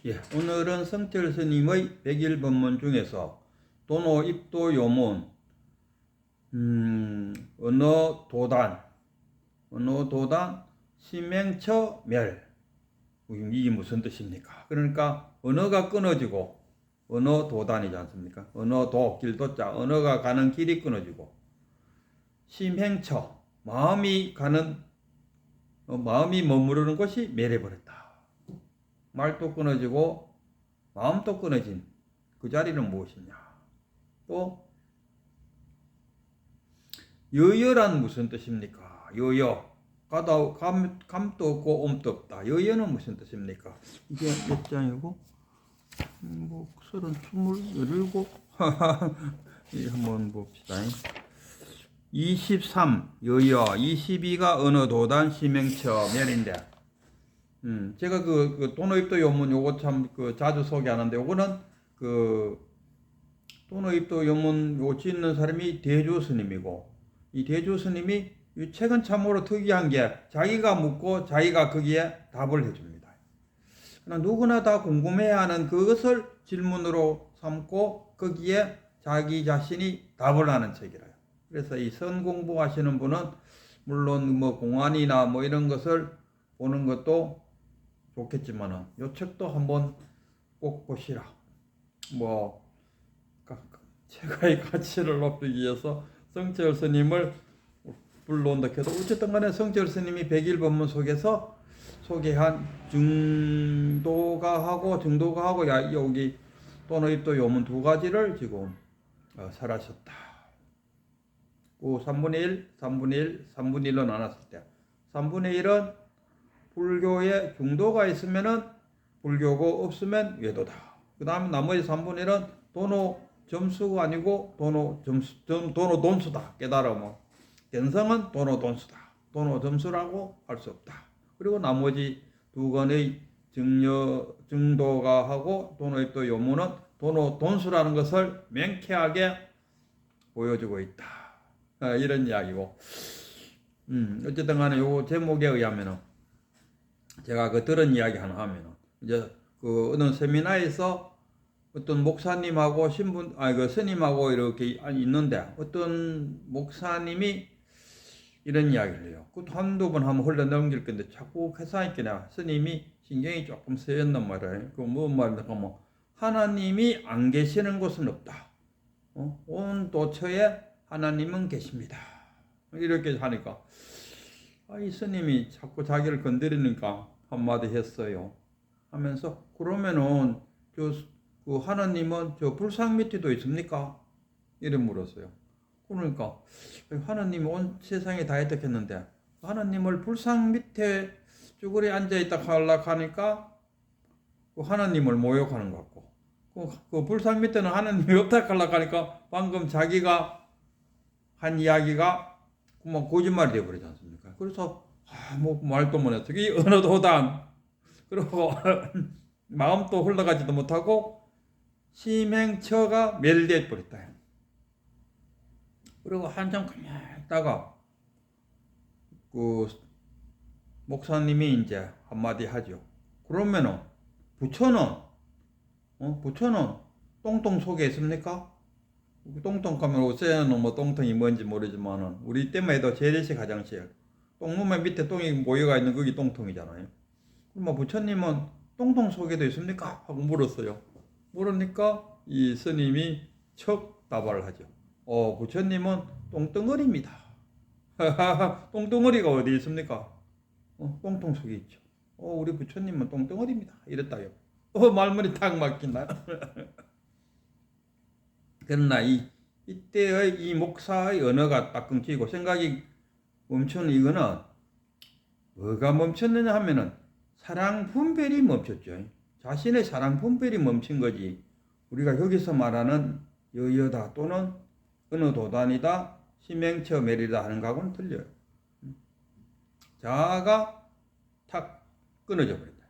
예, 오늘은 성철 스님의 백일법문 중에서 도노 입도 요문, 언어도단, 심행처 멸. 이게 무슨 뜻입니까? 그러니까 언어가 끊어지고 언어도단이지 않습니까? 언어도, 길도자, 언어가 가는 길이 끊어지고 심행처, 마음이 머무르는 곳이 멸해버렸다. 말도 끊어지고 마음도 끊어진 그 자리는 무엇이냐? 또 여여란 무슨 뜻입니까? 여여, 감도 없고 옴도 없다. 여여는 무슨 뜻입니까? 이게 몇 장이고? 37, 한번 봅시다. 23 여여, 22가 언어도단 심행처 멸인데, 제가 그 도노입도 요문 요거 참 자주 소개하는데, 요거는 도노입도 요문 요 짓는 사람이 대조 스님이고, 이 대조 스님이 이 책은 참으로 특이한 게 자기가 묻고 자기가 거기에 답을 해줍니다. 그러나 누구나 다 궁금해하는 그것을 질문으로 삼고 거기에 자기 자신이 답을 하는 책이라요. 그래서 이 선 공부하시는 분은 물론 공안이나 이런 것을 보는 것도 좋겠지만은 요 책도 한번 꼭 보시라. 제가의 가치를 높이기 위해서 성철 스님을 불러온다 해도 어쨌든 간에 성철 스님이 백일법문 속에서 소개한 증도가하고 여기 도노입도 요문 두 가지를 지금 설하셨다. 3분의 1로 나눴을 때 3분의 1은 불교에 중도가 있으면은 불교고 없으면 외도다. 그 다음에 나머지 3분의 1은 도노 점수가 아니고 도노 돈수다. 깨달으면 견성은 도노 돈수다. 도노 점수라고 할 수 없다. 그리고 나머지 두 건의 증도가 하고 도노입도 요문은 도노 돈수라는 것을 명쾌하게 보여주고 있다. 이런 이야기고, 어쨌든 간에 요 제목에 의하면은 제가 들은 이야기 하나 하면은, 이제 어느 세미나에서 어떤 목사님하고 스님하고 이렇게 있는데, 어떤 목사님이 이런 이야기를 해요. 그것도 한두 번 하면 흘러 넘길 건데, 자꾸 회사니까 스님이 신경이 조금 쓰였단 말이에요. 뭔 말이냐 하면, 하나님이 안 계시는 곳은 없다. 온 도처에 하나님은 계십니다. 이렇게 하니까, 이 스님이 자꾸 자기를 건드리니까 한마디 했어요. 하면서, 그러면은 그 하나님은 저 불상 밑에도 있습니까? 이래 물었어요. 그러니까 하나님이 온 세상에 다 했겠는데 하나님을 불상 밑에 쭈그리 앉아있다 하니까 그 하나님을 모욕하는 것 같고, 그 불상 밑에는 하나님이 없다 하니까 방금 자기가 한 이야기가 거짓말이 되어버리지 않습니까? 그래서 말도 못했어. 이 언어도단, 그리고 마음도 흘러가지도 못하고 심행처가 멸되어 버렸다. 그리고 한참 가만히 있다가 그 목사님이 이제 한마디 하죠. 그러면은 부처는 똥통 속에 있습니까? 똥통 가면 오세아는 똥통이 뭔지 모르지만은 우리 때만 해도 재래시 가장실 똥무만 밑에 똥이 모여가 있는 거기 똥통이잖아요. 그럼 부처님은 똥통 속에도 있습니까? 하고 물었어요. 물으니까 이 스님이 척 답을 하죠. 부처님은 똥덩어리입니다. 똥덩어리가 어디 있습니까? 똥통 속에 있죠. 우리 부처님은 똥덩어리입니다. 이랬다요. 말문이 탁 막힌다. 그러나 이때의 이 목사의 언어가 딱 끊기고 생각이 멈추는 이거는 뭐가 멈췄느냐 하면은 사랑 분별이 멈췄죠. 자신의 사랑 분별이 멈춘 거지. 우리가 여기서 말하는 여여다 또는 언어도단이다, 심행처 멸이다 하는 거하고는 틀려요. 자아가 탁 끊어져 버린다.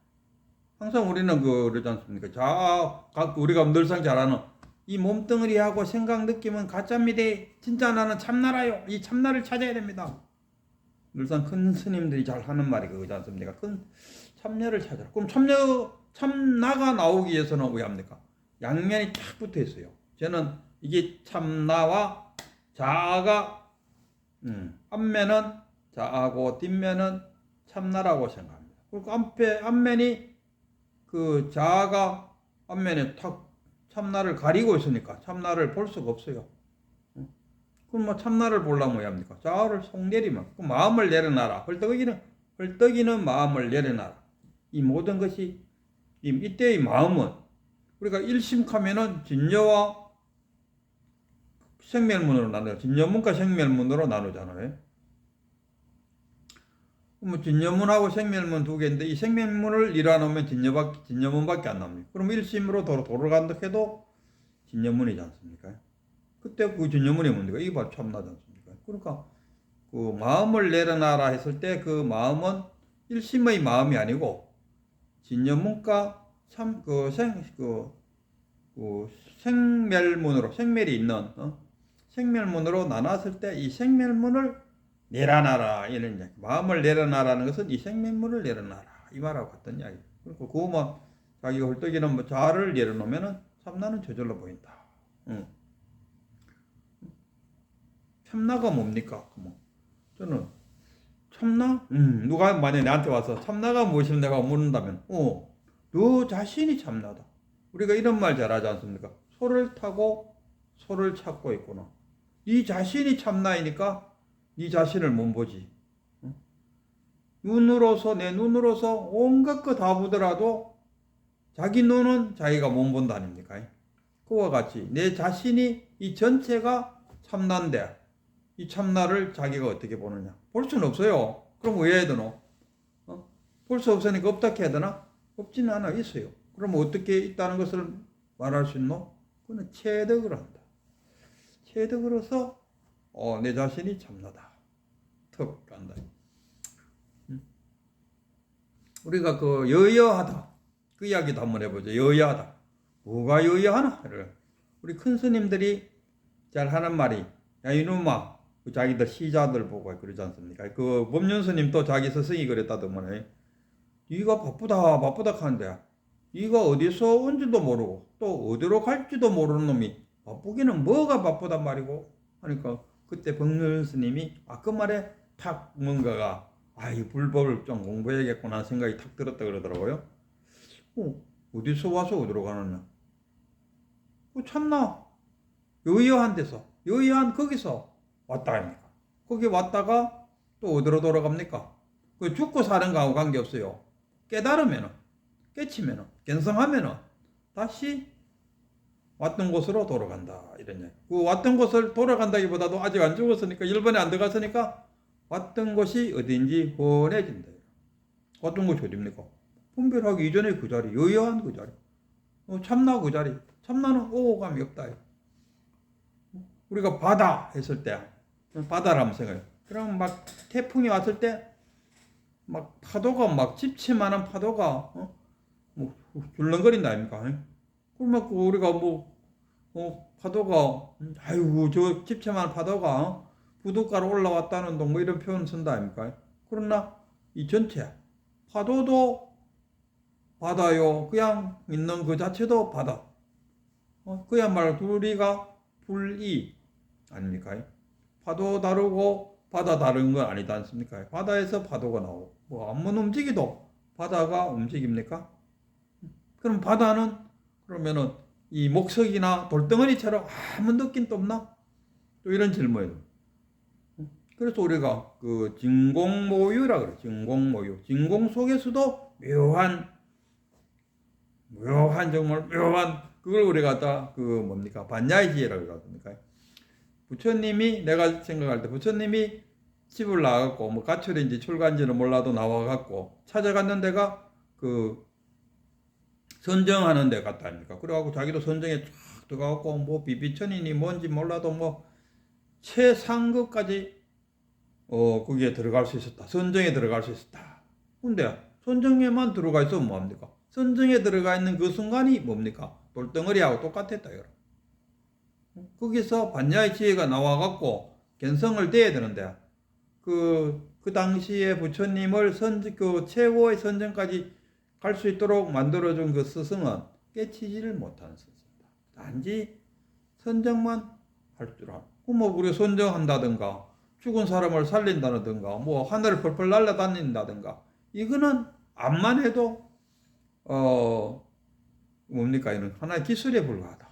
항상 우리는 그러지 않습니까? 자아, 우리가 늘상 잘 아는 이 몸뚱어리하고 생각, 느낌은 가짜입니다. 진짜 나는 참나라요. 이 참나를 찾아야 됩니다. 늘상 큰 스님들이 잘 하는 말이 그거지 않습니까? 참여를 찾아라. 그럼 참나가 나오기 위해서는 왜 합니까? 양면이 탁 붙어 있어요. 저는 이게 참나와 자아가 앞면은 자아고 뒷면은 참나라고 생각합니다. 그리고 앞면이 그 자아가 앞면에 탁 참나를 가리고 있으니까 참나를 볼 수가 없어요. 그럼 뭐 참나를 보려면 뭐 합니까? 자아를 속 내리면 그 마음을 내려놔라. 헐떡이는 마음을 내려놔라. 이 모든 것이 이때의 마음은 우리가 일심하면은 진여와 생멸문으로 나눠요. 진여문과 생멸문으로 나누잖아요. 그럼 진여문하고 생멸문 두 개인데 이 생멸문을 일어나면 진여문밖에 안 납니다. 그럼 일심으로 돌아간다 해도 진여문이지 않습니까? 그때 그 진여문이 뭡니까? 이게 바로 참나지 않습니까? 그러니까 그 마음을 내려놔라 했을 때 그 마음은 일심의 마음이 아니고 진여문과 생멸문으로 생멸이 있는 생멸문으로 나눴을 때 이 생멸문을 내려놔라 이런 이야기. 마음을 내려놔라는 것은 이 생멸문을 내려놔라 이 말하고 같은 이야기. 그리고 그뭐 자기가 헐떡이는 뭐 자아를 내려놓으면은 참나는 저절로 보인다. 참나가 뭡니까? 뭐 저는 참나? 누가 만약에 나한테 와서 참나가 무엇이면 내가 묻는다면 너 자신이 참나다. 우리가 이런 말 잘하지 않습니까? 소를 타고 소를 찾고 있구나. 네 자신이 참나이니까 네 자신을 못 보지. 눈으로서 내 눈으로서 온갖 거 다 보더라도 자기 눈은 자기가 못 본다 아닙니까? 그와 같이 내 자신이 이 전체가 참나인데 이 참나를 자기가 어떻게 보느냐? 볼 수는 없어요. 그럼 왜 해야 되노? 볼 수 없으니까 없다 해야 되나? 없지는 않아 있어요. 그럼 어떻게 있다는 것을 말할 수 있노? 그거는 체득을 한다. 체득으로서 내 자신이 참나다. 턱 간다. 우리가 그 여여하다 그 이야기도 한번 해보죠. 여여하다. 뭐가 여여하나? 우리 큰 스님들이 잘 하는 말이 야 이놈아 자기들 시자들 보고 그러지 않습니까? 그 법륜 스님도 자기 스승이 그랬다더만 네가 바쁘다 하는데 네가 어디서 온지도 모르고 또 어디로 갈지도 모르는 놈이 바쁘기는 뭐가 바쁘단 말이고 하니까 그때 법륜 스님이 그 말에 탁 뭔가가 이 불법을 좀 공부해야겠구나 생각이 탁 들었다 그러더라고요. 어디서 와서 어디로 가느냐? 참나 여여한 데서 여여한 거기서 왔다 아닙니까? 거기 왔다가 또 어디로 돌아갑니까? 그 죽고 사는 거하고 관계없어요. 깨달으면은 깨치면은 견성하면은 다시 왔던 곳으로 돌아간다 이런 얘기. 그 왔던 곳을 돌아간다기보다도 아직 안 죽었으니까 일본에 안 들어갔으니까 왔던 곳이 어딘지 훤해진다. 왔던 곳이 어딥니까? 분별하기 이전에 그 자리, 여여한 그 자리, 참나 그 자리. 참나는 오고 감이 없다. 우리가 바다 했을 때 바다를 한번 생각해요. 그럼 막 태풍이 왔을 때 막 파도가 막 집채만한 파도가 뭐 줄렁거린다 아닙니까? 그럼 막 우리가 파도가 아이고 저 집채만한 파도가 부둣가로 올라왔다는 둥 뭐 이런 표현 쓴다 아닙니까? 그러나 이 전체 파도도 바다요. 그냥 있는 그 자체도 바다. 그야말로 둘이가 불이 아닙니까? 파도 다르고 바다 다른 건 아니다 않습니까? 바다에서 파도가 나오고 아무런 움직이도 바다가 움직입니까? 그럼 바다는 그러면은 이 목석이나 돌덩어리처럼 아무 느낌도 없나? 또 이런 질문이에요. 그래서 우리가 그 진공모유라 그래. 진공모유. 진공 속에서도 묘한 정말 묘한 그걸 우리가 갖다 그 뭡니까? 반야이지혜라고 그러습니까? 부처님이 내가 생각할 때 부처님이 집을 나가고 뭐 가출인지 출가인지는 몰라도 나와갖고 찾아갔는 데가 그 선정하는 데 갔다 아닙니까? 그래갖고 자기도 선정에 쫙 들어가갖고 뭐 비비천이니 뭔지 몰라도 뭐 최상급까지 거기에 들어갈 수 있었다. 선정에 들어갈 수 있었다. 근데 선정에만 들어가 있으면 뭐합니까? 선정에 들어가 있는 그 순간이 뭡니까? 돌덩어리하고 똑같았다. 거기서 반야의 지혜가 나와갖고 견성을 돼야 되는데 그 그 당시에 부처님을 그 최고의 선정까지 갈 수 있도록 만들어준 그 스승은 깨치지를 못하는 스승이다. 단지 선정만 할 줄 알아. 뭐 우리 선정한다든가 죽은 사람을 살린다든가 뭐 하늘을 펄펄 날아다닌다든가 이거는 암만 해도 뭡니까 이는 하나의 기술에 불과하다.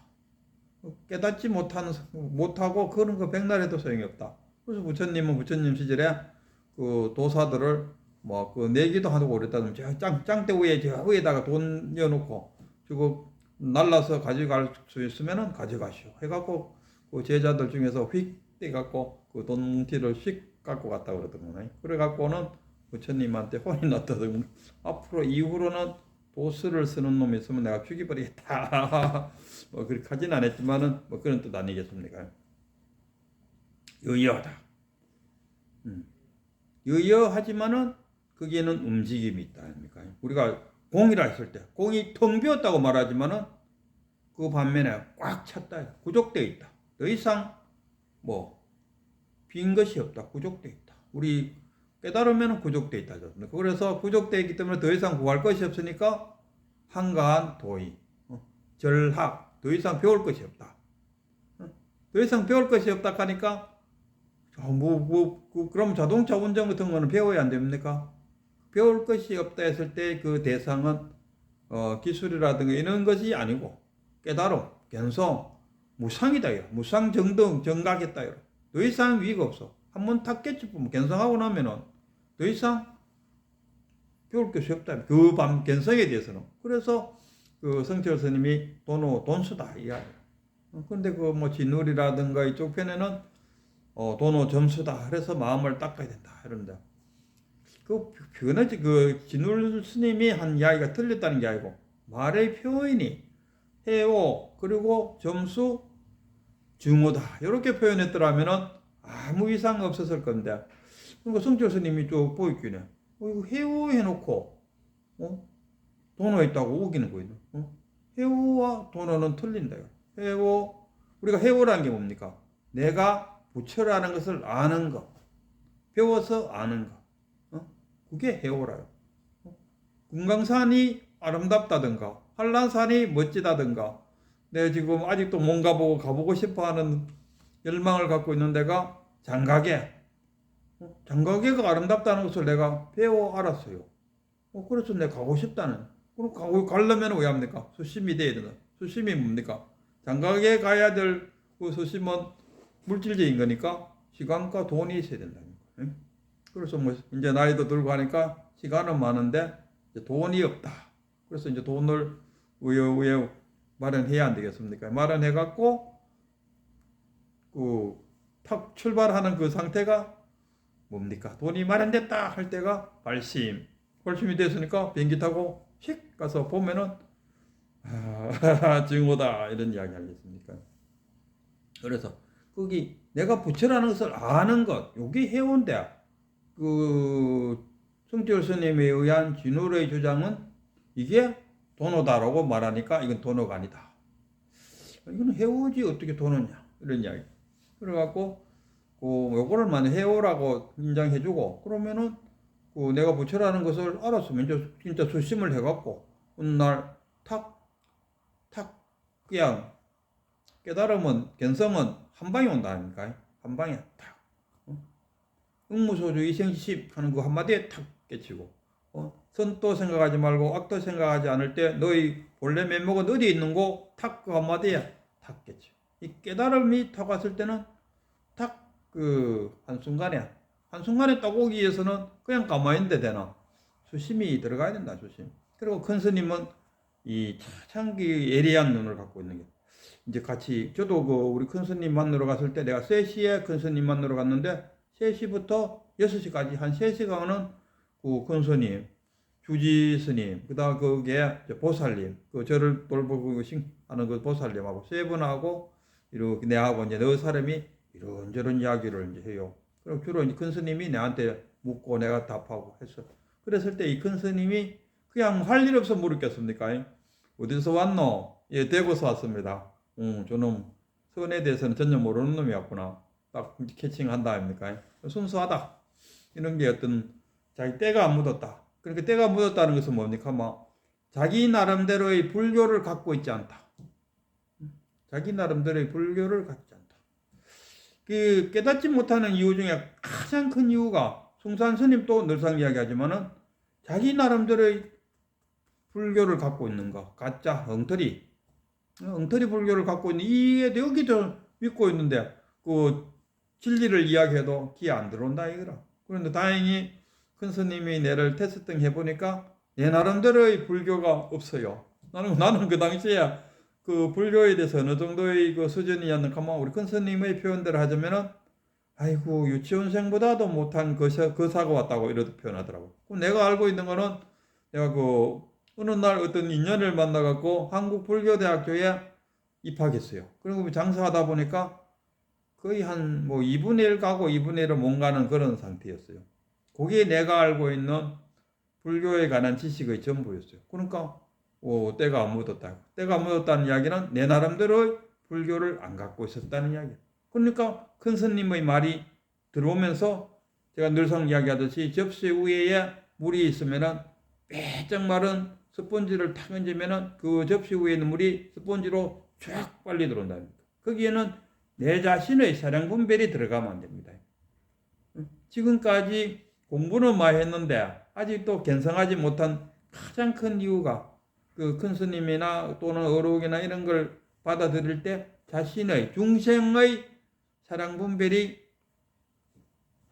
깨닫지 못하고 그런 거 백날 해도 소용이 없다. 그래서 부처님은 부처님 시절에 그 도사들을 뭐 그 내기도 하고 그랬다면 저 짱대 위에 저 위에다가 돈 넣어놓고 저거 날라서 가져갈 수 있으면은 가져가시오 해갖고 그 제자들 중에서 휙 떼갖고 그 돈 뭉티를 휙 갖고 갔다 그러더군요. 그래갖고는 부처님한테 혼이 났다더군요. 앞으로 이후로는 도수를 쓰는 놈이 있으면 내가 죽여버리겠다. 뭐 그렇게 하진 않았지만은 뭐 그런 뜻 아니겠습니까? 유여하다. 유여하지만은 거기에는 움직임이 있다 아닙니까? 우리가 공이라 했을 때 공이 텅 비었다고 말하지만은 그 반면에 꽉 찼다. 구족되어 있다. 더 이상 뭐 빈 것이 없다. 구족되어 있다. 우리 깨달으면 구족되어 있다. 그래서 구족되어 있기 때문에 더 이상 구할 것이 없으니까 한가한 도의, 절학, 더 이상 배울 것이 없다. 더 이상 배울 것이 없다 하니까 그럼 자동차 운전 같은 거는 배워야 안 됩니까? 배울 것이 없다 했을 때 그 대상은 기술이라든가 이런 것이 아니고 깨달음, 견성, 무상이다. 무상 정등 정각했다. 더 이상 위가 없어. 한번 탁 깨치면 견성하고 나면은 더 이상 배울 것이 없다. 그 견성에 대해서는. 그래서 그 성철 스님이 돈수다 이야기야. 그런데 그 뭐 진울이라든가 이쪽 편에는 도노 점수다. 그래서 마음을 닦아야 된다. 이런데 그 변하지 그 진울 스님이 한 이야기가 틀렸다는 게 아니고 말의 표현이 해오 그리고 점수 증오다 이렇게 표현했더라면은 아무 이상 없었을 건데 그러니까 성철 스님이 쭉 보이기네. 이거 해오 해놓고 도노 있다고 우기는 거예요. 해오와 도노는 틀린다. 해오 우리가 해오라는 게 뭡니까? 내가 부처라는 것을 아는 것, 배워서 아는 것. 그게 해오라요. 금강산이 아름답다든가 한란산이 멋지다든가 내가 지금 아직도 못 가보고 싶어하는 열망을 갖고 있는 데가 장가게. 장가게가 아름답다는 것을 내가 배워 알았어요. 그래서 내가 가고 싶다는. 그럼 가려면 왜 합니까? 수심이 돼야 된다. 수심이 뭡니까? 장가게 가야 될 그 수심은 물질적인 거니까 시간과 돈이 있어야 된다는 거예요. 그래서 뭐 이제 나이도 들고 하니까 시간은 많은데 이제 돈이 없다. 그래서 이제 돈을 우여 마련해야 안 되겠습니까? 마련해갖고 탁 출발하는 그 상태가 뭡니까? 돈이 마련됐다 할 때가 발심이 됐으니까 비행기 타고 휙 가서 보면은 증오다 이런 이야기 하겠습니까? 그래서 거기 내가 부처라는 것을 아는 것 여기 해온데 그 성철 스님에 의한 진울의 주장은 이게 도노다라고 말하니까 이건 도노가 아니다. 이건 해오지 어떻게 도노냐 이런 이야기. 그래갖고 요거를 만약 해오라고 인정해주고 그러면은 내가 부처라는 것을 알았으면 이제 진짜 수심을 해갖고 어느 날 탁 그냥 깨달음은 견성은 한 방에 온다 아닙니까? 한 방에 탁. 응무소주 이생십 하는 그 한마디에 탁 깨치고 선도 생각하지 말고 악도 생각하지 않을 때 너희 본래 면목은 어디에 있는고 탁 그 한마디에 탁 깨치. 이 깨달음이 탁 왔을 때는 탁 그 한순간에 딱 오기 위해서는 그냥 가만히 있는데 되나 수심이 들어가야 된다 수심. 그리고 큰 스님은 이 참 예리한 눈을 갖고 있는 게 이제 같이 저도 우리 큰 스님 만나러 갔을 때 내가 3시에 큰 스님 만나러 갔는데 3시부터 6시까지 한 3시간은 그 큰 스님, 주지 스님, 그다음 그게 보살님, 저를 돌보고 하는 그 보살님하고 세 분하고 이렇게 내하고 이제 너 사람이 이런저런 이야기를 이제 해요. 그럼 주로 이제 큰 스님이 내한테 묻고 내가 답하고 했어. 그랬을 때 이 큰 스님이 그냥 할 일 없어 물었겠습니까? 어디서 왔노? 예, 대구에서 왔습니다. 저놈 선에 대해서는 전혀 모르는 놈이었구나. 딱 캐칭한다 아닙니까? 순수하다. 이런 게 어떤 자기 때가 안 묻었다. 그러니까 때가 묻었다는 것은 뭡니까? 뭐 자기 나름대로의 불교를 갖고 있지 않다. 자기 나름대로의 불교를 갖지 않다. 그 깨닫지 못하는 이유 중에 가장 큰 이유가 숭산 스님도 늘상 이야기하지만은 자기 나름대로의 불교를 갖고 있는 거, 가짜 엉터리 불교를 갖고 있는 이게 여기도 믿고 있는데 그 진리를 이야기해도 귀에 안 들어온다 이거라. 그런데 다행히 큰 스님이 내를 테스팅 해보니까 내 나름대로의 불교가 없어요. 나는 그 당시에 그 불교에 대해서 어느 정도의 그 수준이었는가 하면 우리 큰 스님의 표현대로 하자면은 아이고 유치원생보다도 못한 거사가 왔다고 이렇게 표현하더라고. 그럼 내가 알고 있는 거는 내가 그 어느 날 어떤 인연을 만나갖고 한국불교대학교에 입학했어요. 그리고 장사하다 보니까 거의 한 뭐 2분의 1 가고 2분의 1을 못 가는 그런 상태였어요. 그게 내가 알고 있는 불교에 관한 지식의 전부였어요. 그러니까 때가 안 묻었다. 때가 묻었다는 이야기는 내 나름대로 불교를 안 갖고 있었다는 이야기예요. 그러니까 큰 스님의 말이 들어오면서 제가 늘상 이야기하듯이 접시 위에 물이 있으면은 빼쩍 마른 스펀지를 탁 얹으면은 그 접시 위에 있는 물이 스펀지로 쫙 빨리 들어온다. 거기에는 내 자신의 사량 분별이 들어가면 안 됩니다. 지금까지 공부는 많이 했는데 아직도 견성하지 못한 가장 큰 이유가 그 큰 스님이나 또는 어록이나 이런 걸 받아들일 때 자신의 중생의 사량 분별이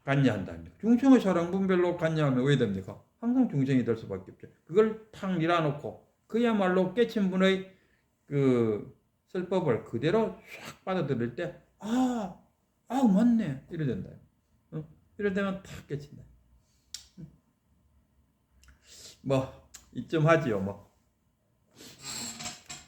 관여한다. 중생의 사량 분별로 관여하면 왜 됩니까? 항상 중생이 될 수밖에 없죠. 그걸 탁 밀어놓고 그야말로 깨친 분의 그 설법을 그대로 싹 받아들일 때 맞네 이래 된다. 이럴 때면 탁 깨친다. 뭐 이쯤 하지요 뭐.